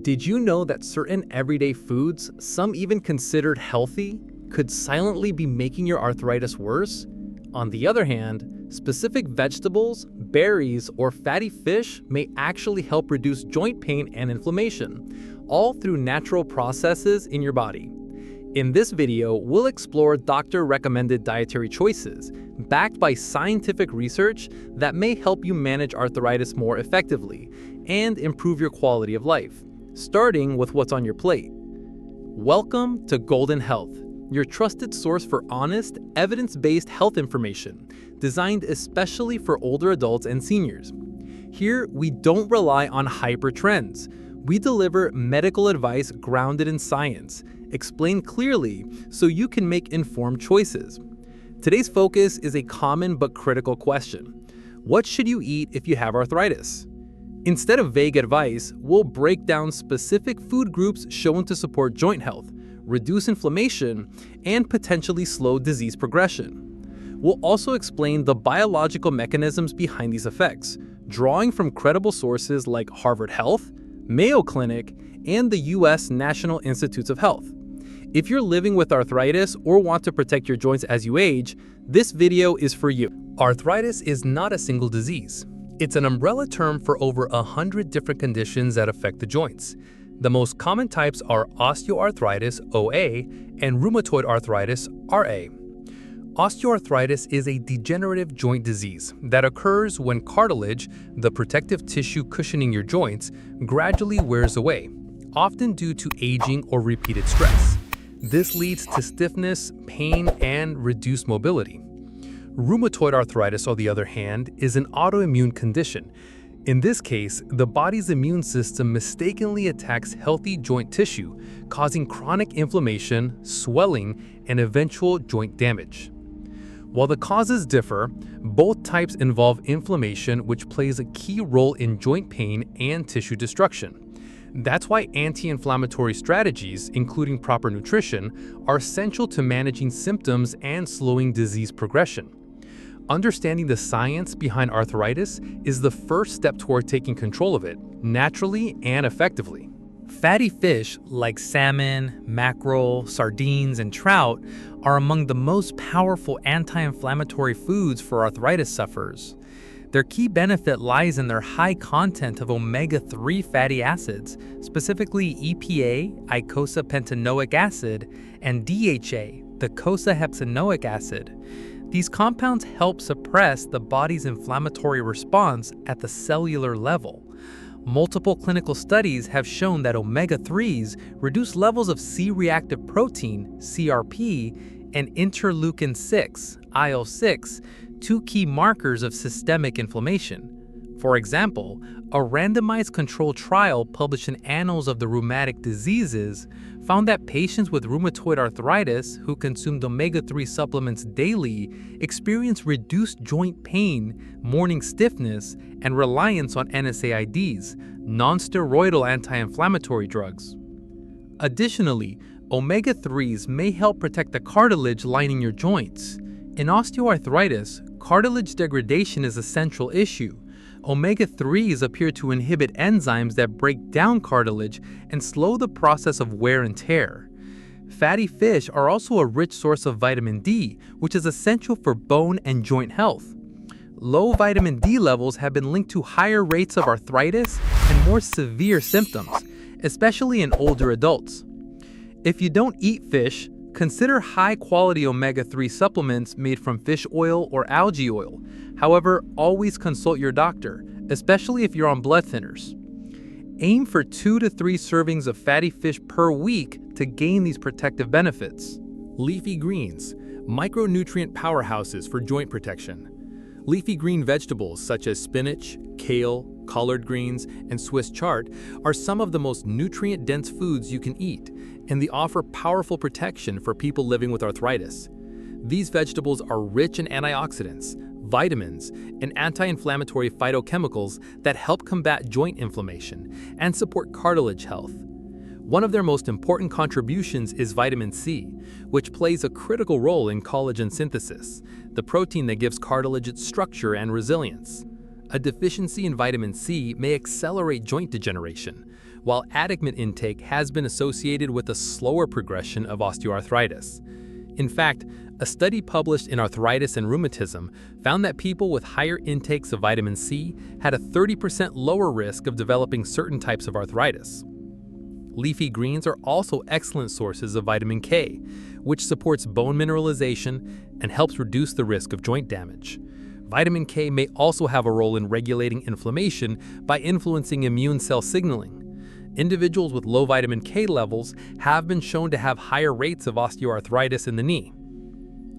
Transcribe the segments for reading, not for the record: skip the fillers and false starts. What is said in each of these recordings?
Did you know that certain everyday foods, some even considered healthy, could silently be making your arthritis worse? On the other hand, specific vegetables, berries, or fatty fish may actually help reduce joint pain and inflammation, all through natural processes in your body. In this video, we'll explore doctor-recommended dietary choices, backed by scientific research that may help you manage arthritis more effectively and improve your quality of life, starting with what's on your plate. Welcome to Golden Health, your trusted source for honest, evidence-based health information, designed especially for older adults and seniors. Here, we don't rely on hyper trends. We deliver medical advice grounded in science, explained clearly so you can make informed choices. Today's focus is a common but critical question. What should you eat if you have arthritis? Instead of vague advice, we'll break down specific food groups shown to support joint health, reduce inflammation, and potentially slow disease progression. We'll also explain the biological mechanisms behind these effects, drawing from credible sources like Harvard Health, Mayo Clinic, and the U.S. National Institutes of Health. If you're living with arthritis or want to protect your joints as you age, this video is for you. Arthritis is not a single disease. It's an umbrella term for over 100 different conditions that affect the joints. The most common types are osteoarthritis, OA, and rheumatoid arthritis, RA. Osteoarthritis is a degenerative joint disease that occurs when cartilage, the protective tissue cushioning your joints, gradually wears away, often due to aging or repeated stress. This leads to stiffness, pain, and reduced mobility. Rheumatoid arthritis, on the other hand, is an autoimmune condition. In this case, the body's immune system mistakenly attacks healthy joint tissue, causing chronic inflammation, swelling, and eventual joint damage. While the causes differ, both types involve inflammation, which plays a key role in joint pain and tissue destruction. That's why anti-inflammatory strategies, including proper nutrition, are essential to managing symptoms and slowing disease progression. Understanding the science behind arthritis is the first step toward taking control of it, naturally and effectively. Fatty fish like salmon, mackerel, sardines, and trout are among the most powerful anti-inflammatory foods for arthritis sufferers. Their key benefit lies in their high content of omega-3 fatty acids, specifically EPA, eicosapentaenoic acid, and DHA, the docosahexaenoic acid. These compounds help suppress the body's inflammatory response at the cellular level. Multiple clinical studies have shown that omega-3s reduce levels of C-reactive protein, CRP, and interleukin-6, IL-6, two key markers of systemic inflammation. For example, a randomized controlled trial published in Annals of the Rheumatic Diseases found that patients with rheumatoid arthritis who consumed omega-3 supplements daily experienced reduced joint pain, morning stiffness, and reliance on NSAIDs, non-steroidal anti-inflammatory drugs. Additionally, omega-3s may help protect the cartilage lining your joints. In osteoarthritis, cartilage degradation is a central issue. Omega-3s appear to inhibit enzymes that break down cartilage and slow the process of wear and tear. Fatty fish are also a rich source of vitamin D, which is essential for bone and joint health. Low vitamin D levels have been linked to higher rates of arthritis and more severe symptoms, especially in older adults. If you don't eat fish, consider high-quality omega-3 supplements made from fish oil or algae oil. However, always consult your doctor, especially if you're on blood thinners. Aim for 2 to 3 servings of fatty fish per week to gain these protective benefits. Leafy greens, micronutrient powerhouses for joint protection. Leafy green vegetables such as spinach, kale, collard greens, and Swiss chard are some of the most nutrient-dense foods you can eat, and they offer powerful protection for people living with arthritis. These vegetables are rich in antioxidants, vitamins, and anti-inflammatory phytochemicals that help combat joint inflammation and support cartilage health. One of their most important contributions is vitamin C, which plays a critical role in collagen synthesis, the protein that gives cartilage its structure and resilience. A deficiency in vitamin C may accelerate joint degeneration, while adamant intake has been associated with a slower progression of osteoarthritis. In fact, a study published in Arthritis and Rheumatism found that people with higher intakes of vitamin C had a 30% lower risk of developing certain types of arthritis. Leafy greens are also excellent sources of vitamin K, which supports bone mineralization and helps reduce the risk of joint damage. Vitamin K may also have a role in regulating inflammation by influencing immune cell signaling. Individuals with low vitamin K levels have been shown to have higher rates of osteoarthritis in the knee.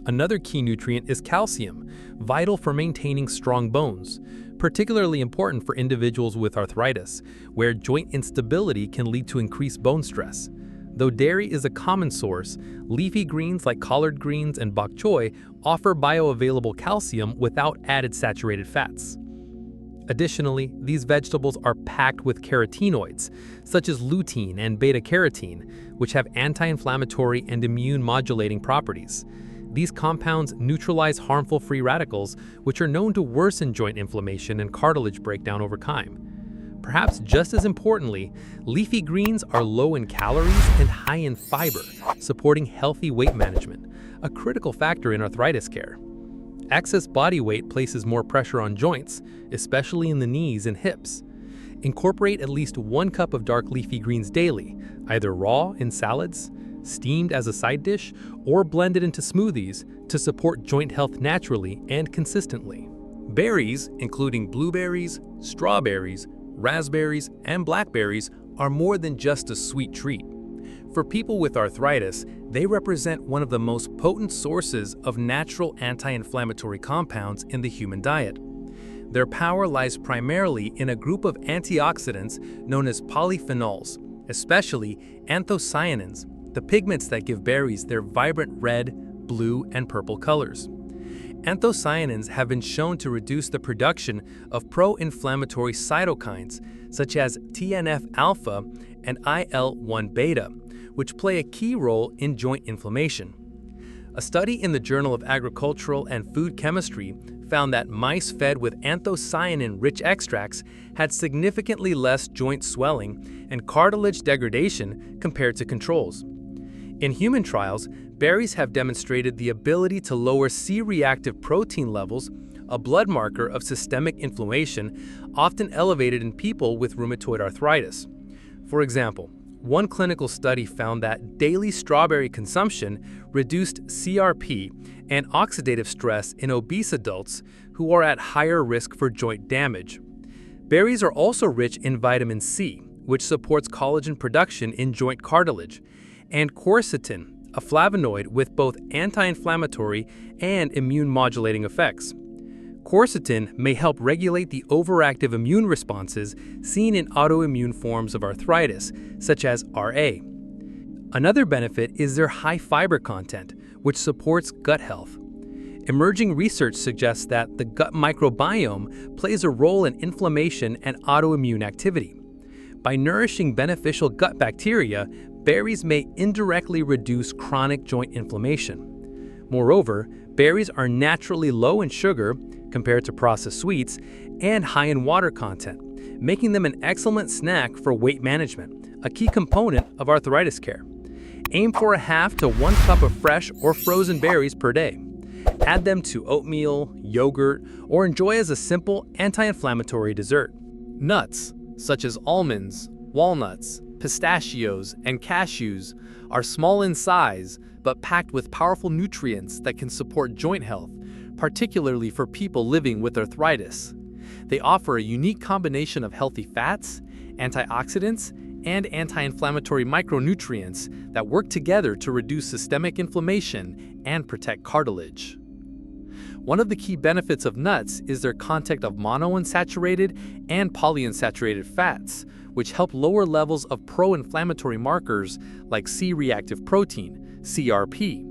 Another key nutrient is calcium, vital for maintaining strong bones, particularly important for individuals with arthritis, where joint instability can lead to increased bone stress. Though dairy is a common source, leafy greens like collard greens and bok choy offer bioavailable calcium without added saturated fats. Additionally, these vegetables are packed with carotenoids, such as lutein and beta-carotene, which have anti-inflammatory and immune-modulating properties. These compounds neutralize harmful free radicals, which are known to worsen joint inflammation and cartilage breakdown over time. Perhaps just as importantly, leafy greens are low in calories and high in fiber, supporting healthy weight management, a critical factor in arthritis care. Excess body weight places more pressure on joints, especially in the knees and hips. Incorporate at least 1 cup of dark leafy greens daily, either raw in salads, steamed as a side dish, or blended into smoothies to support joint health naturally and consistently. Berries, including blueberries, strawberries, raspberries, and blackberries, are more than just a sweet treat. For people with arthritis, they represent one of the most potent sources of natural anti-inflammatory compounds in the human diet. Their power lies primarily in a group of antioxidants known as polyphenols, especially anthocyanins, the pigments that give berries their vibrant red, blue, and purple colors. Anthocyanins have been shown to reduce the production of pro-inflammatory cytokines, such as TNF-alpha and IL-1-beta, which play a key role in joint inflammation. A study in the Journal of Agricultural and Food Chemistry found that mice fed with anthocyanin-rich extracts had significantly less joint swelling and cartilage degradation compared to controls. In human trials, berries have demonstrated the ability to lower C-reactive protein levels, a blood marker of systemic inflammation often elevated in people with rheumatoid arthritis. For example, one clinical study found that daily strawberry consumption reduced CRP and oxidative stress in obese adults who are at higher risk for joint damage. Berries are also rich in vitamin C, which supports collagen production in joint cartilage, and quercetin, a flavonoid with both anti-inflammatory and immune-modulating effects. Quercetin may help regulate the overactive immune responses seen in autoimmune forms of arthritis, such as RA. Another benefit is their high fiber content, which supports gut health. Emerging research suggests that the gut microbiome plays a role in inflammation and autoimmune activity. By nourishing beneficial gut bacteria, berries may indirectly reduce chronic joint inflammation. Moreover, berries are naturally low in sugar compared to processed sweets and high in water content, making them an excellent snack for weight management, a key component of arthritis care. Aim for a half to 1 cup of fresh or frozen berries per day. Add them to oatmeal, yogurt, or enjoy as a simple anti-inflammatory dessert. Nuts, such as almonds, walnuts, pistachios, and cashews, are small in size but packed with powerful nutrients that can support joint health, particularly for people living with arthritis. They offer a unique combination of healthy fats, antioxidants, and anti-inflammatory micronutrients that work together to reduce systemic inflammation and protect cartilage. One of the key benefits of nuts is their content of monounsaturated and polyunsaturated fats, which help lower levels of pro-inflammatory markers like C-reactive protein, CRP.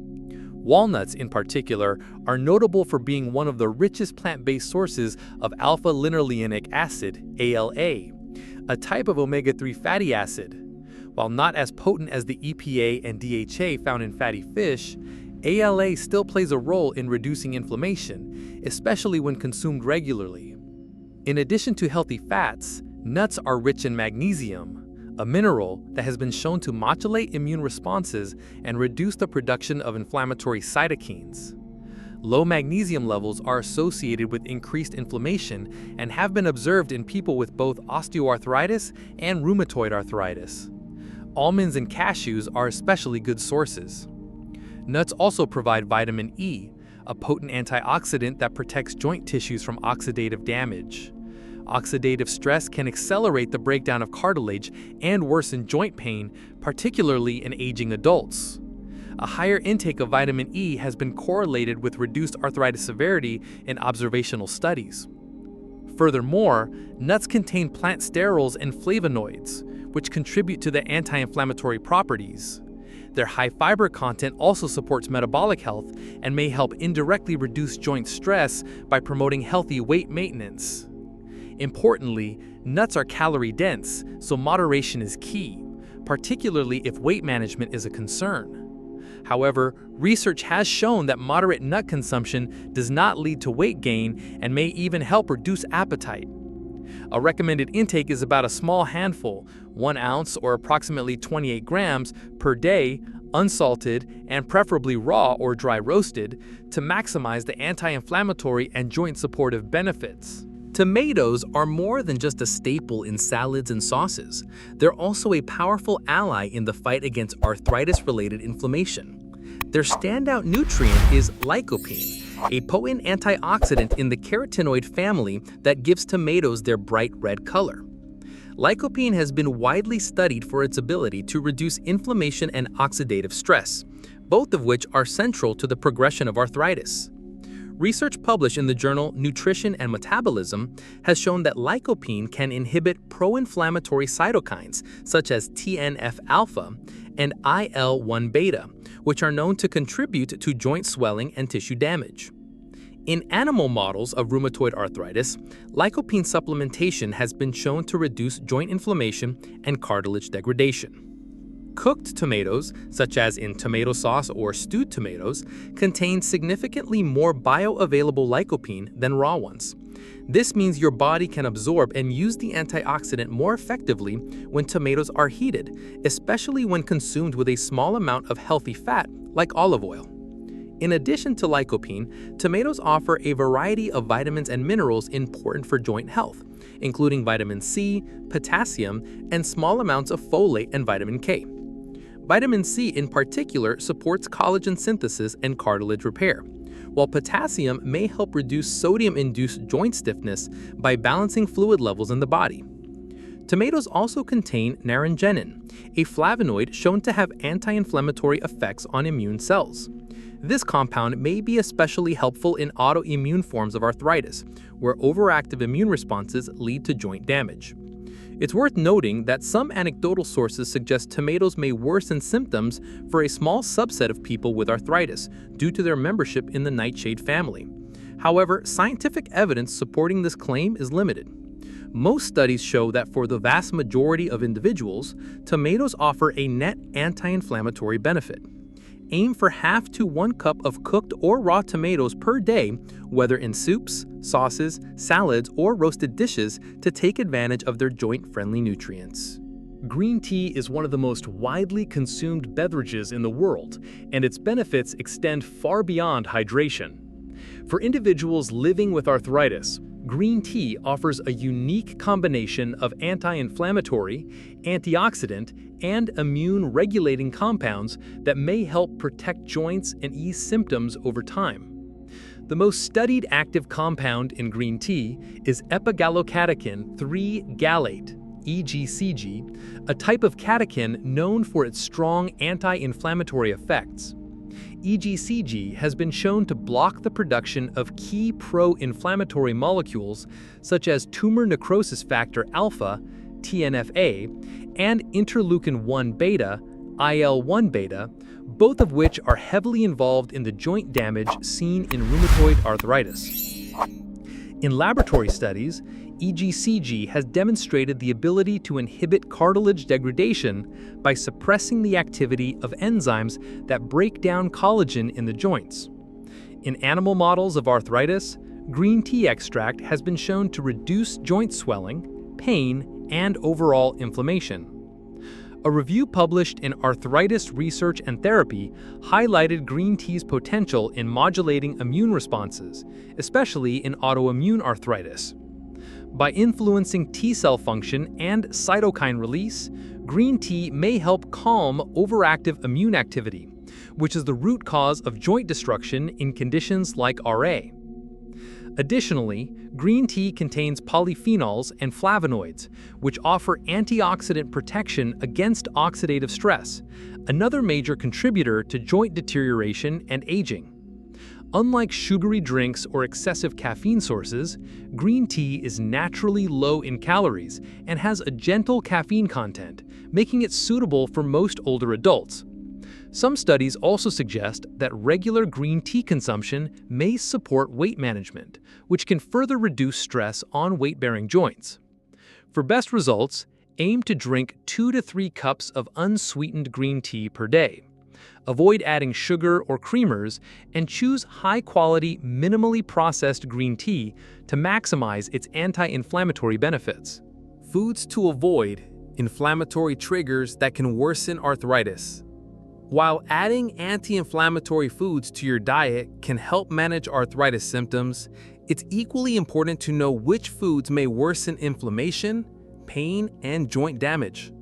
Walnuts, in particular, are notable for being one of the richest plant-based sources of alpha-linolenic acid, ALA, a type of omega-3 fatty acid. While not as potent as the EPA and DHA found in fatty fish, ALA still plays a role in reducing inflammation, especially when consumed regularly. In addition to healthy fats, nuts are rich in magnesium, a mineral that has been shown to modulate immune responses and reduce the production of inflammatory cytokines. Low magnesium levels are associated with increased inflammation and have been observed in people with both osteoarthritis and rheumatoid arthritis. Almonds and cashews are especially good sources. Nuts also provide vitamin E, a potent antioxidant that protects joint tissues from oxidative damage. Oxidative stress can accelerate the breakdown of cartilage and worsen joint pain, particularly in aging adults. A higher intake of vitamin E has been correlated with reduced arthritis severity in observational studies. Furthermore, nuts contain plant sterols and flavonoids, which contribute to the anti-inflammatory properties. Their high fiber content also supports metabolic health and may help indirectly reduce joint stress by promoting healthy weight maintenance. Importantly, nuts are calorie-dense, so moderation is key, particularly if weight management is a concern. However, research has shown that moderate nut consumption does not lead to weight gain and may even help reduce appetite. A recommended intake is about a small handful, 1 ounce or approximately 28 grams per day, unsalted and preferably raw or dry roasted, to maximize the anti-inflammatory and joint supportive benefits. Tomatoes are more than just a staple in salads and sauces. They're also a powerful ally in the fight against arthritis-related inflammation. Their standout nutrient is lycopene, a potent antioxidant in the carotenoid family that gives tomatoes their bright red color. Lycopene has been widely studied for its ability to reduce inflammation and oxidative stress, both of which are central to the progression of arthritis. Research published in the journal Nutrition and Metabolism has shown that lycopene can inhibit pro-inflammatory cytokines such as TNF-alpha and IL-1 beta, which are known to contribute to joint swelling and tissue damage. In animal models of rheumatoid arthritis, lycopene supplementation has been shown to reduce joint inflammation and cartilage degradation. Cooked tomatoes, such as in tomato sauce or stewed tomatoes, contain significantly more bioavailable lycopene than raw ones. This means your body can absorb and use the antioxidant more effectively when tomatoes are heated, especially when consumed with a small amount of healthy fat like olive oil. In addition to lycopene, tomatoes offer a variety of vitamins and minerals important for joint health, including vitamin C, potassium, and small amounts of folate and vitamin K. Vitamin C in particular supports collagen synthesis and cartilage repair, while potassium may help reduce sodium-induced joint stiffness by balancing fluid levels in the body. Tomatoes also contain naringenin, a flavonoid shown to have anti-inflammatory effects on immune cells. This compound may be especially helpful in autoimmune forms of arthritis, where overactive immune responses lead to joint damage. It's worth noting that some anecdotal sources suggest tomatoes may worsen symptoms for a small subset of people with arthritis due to their membership in the nightshade family. However, scientific evidence supporting this claim is limited. Most studies show that for the vast majority of individuals, tomatoes offer a net anti-inflammatory benefit. Aim for half to 1 cup of cooked or raw tomatoes per day, whether in soups, sauces, salads, or roasted dishes, to take advantage of their joint-friendly nutrients. Green tea is one of the most widely consumed beverages in the world, and its benefits extend far beyond hydration. For individuals living with arthritis, green tea offers a unique combination of anti-inflammatory, antioxidant, and immune-regulating compounds that may help protect joints and ease symptoms over time. The most studied active compound in green tea is epigallocatechin 3-gallate, EGCG, a type of catechin known for its strong anti-inflammatory effects. EGCG has been shown to block the production of key pro-inflammatory molecules such as tumor necrosis factor alpha, TNF-A, and interleukin-1 beta, IL-1 beta, both of which are heavily involved in the joint damage seen in rheumatoid arthritis. In laboratory studies, EGCG has demonstrated the ability to inhibit cartilage degradation by suppressing the activity of enzymes that break down collagen in the joints. In animal models of arthritis, green tea extract has been shown to reduce joint swelling, pain, and overall inflammation. A review published in Arthritis Research and Therapy highlighted green tea's potential in modulating immune responses, especially in autoimmune arthritis. By influencing T-cell function and cytokine release, green tea may help calm overactive immune activity, which is the root cause of joint destruction in conditions like RA. Additionally, green tea contains polyphenols and flavonoids, which offer antioxidant protection against oxidative stress, another major contributor to joint deterioration and aging. Unlike sugary drinks or excessive caffeine sources, green tea is naturally low in calories and has a gentle caffeine content, making it suitable for most older adults. Some studies also suggest that regular green tea consumption may support weight management, which can further reduce stress on weight-bearing joints. For best results, aim to drink 2 to 3 cups of unsweetened green tea per day. Avoid adding sugar or creamers, and choose high-quality, minimally processed green tea to maximize its anti-inflammatory benefits. Foods to avoid: inflammatory triggers that can worsen arthritis. While adding anti-inflammatory foods to your diet can help manage arthritis symptoms, it's equally important to know which foods may worsen inflammation, pain, and joint damage.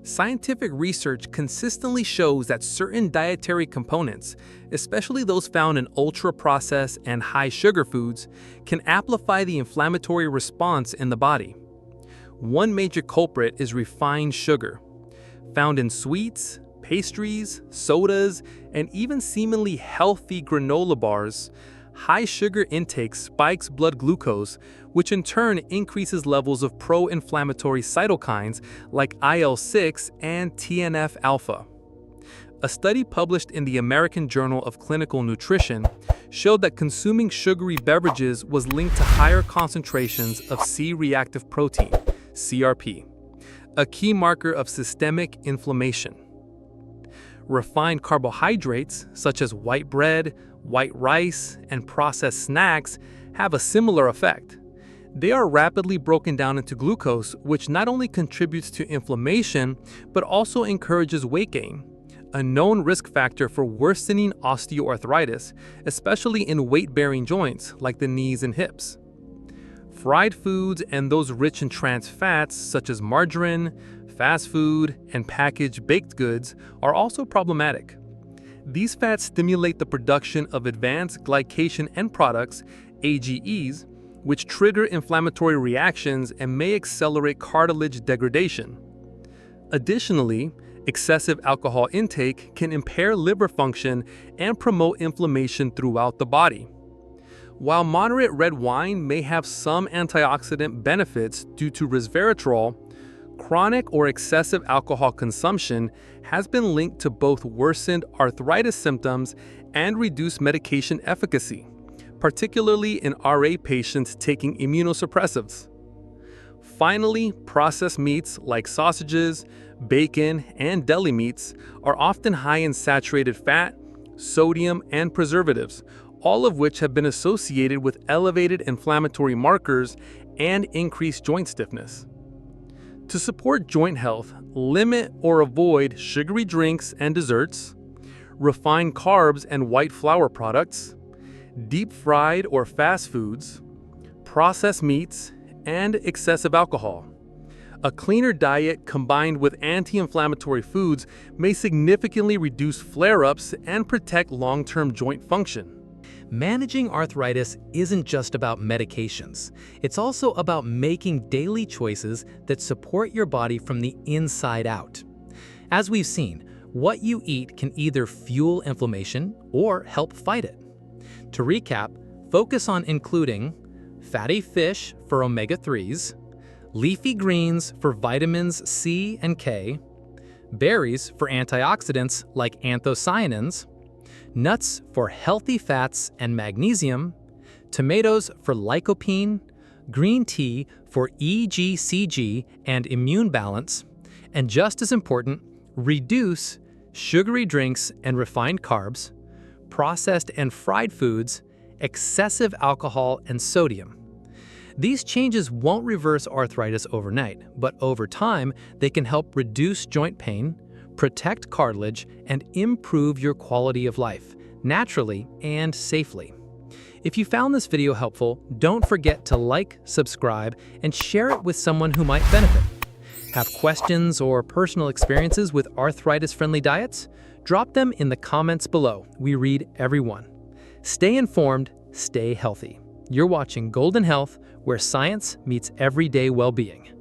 Scientific research consistently shows that certain dietary components, especially those found in ultra-processed and high-sugar foods, can amplify the inflammatory response in the body. One major culprit is refined sugar, found in sweets, pastries, sodas, and even seemingly healthy granola bars. High sugar intake spikes blood glucose, which in turn increases levels of pro-inflammatory cytokines like IL-6 and TNF-alpha. A study published in the American Journal of Clinical Nutrition showed that consuming sugary beverages was linked to higher concentrations of C-reactive protein, CRP, a key marker of systemic inflammation. Refined carbohydrates, such as white bread, white rice, and processed snacks, have a similar effect. They are rapidly broken down into glucose, which not only contributes to inflammation, but also encourages weight gain, a known risk factor for worsening osteoarthritis, especially in weight-bearing joints like the knees and hips. Fried foods and those rich in trans fats, such as margarine, fast food, and packaged baked goods, are also problematic. These fats stimulate the production of advanced glycation end products, AGEs, which trigger inflammatory reactions and may accelerate cartilage degradation. Additionally, excessive alcohol intake can impair liver function and promote inflammation throughout the body. While moderate red wine may have some antioxidant benefits due to resveratrol, chronic or excessive alcohol consumption has been linked to both worsened arthritis symptoms and reduced medication efficacy, particularly in RA patients taking immunosuppressives. Finally, processed meats like sausages, bacon, and deli meats are often high in saturated fat, sodium, and preservatives, all of which have been associated with elevated inflammatory markers and increased joint stiffness. To support joint health, limit or avoid sugary drinks and desserts, refined carbs and white flour products, deep-fried or fast foods, processed meats, and excessive alcohol. A cleaner diet combined with anti-inflammatory foods may significantly reduce flare-ups and protect long-term joint function. Managing arthritis isn't just about medications. It's also about making daily choices that support your body from the inside out. As we've seen, what you eat can either fuel inflammation or help fight it. To recap, focus on including fatty fish for omega-3s, leafy greens for vitamins C and K, berries for antioxidants like anthocyanins, nuts for healthy fats and magnesium, tomatoes for lycopene, green tea for EGCG and immune balance, and just as important, reduce sugary drinks and refined carbs, processed and fried foods, excessive alcohol and sodium. These changes won't reverse arthritis overnight, but over time, they can help reduce joint pain, protect cartilage, and improve your quality of life, naturally and safely. If you found this video helpful, don't forget to like, subscribe, and share it with someone who might benefit. Have questions or personal experiences with arthritis-friendly diets? Drop them in the comments below. We read every one. Stay informed, stay healthy. You're watching Golden Health, where science meets everyday well-being.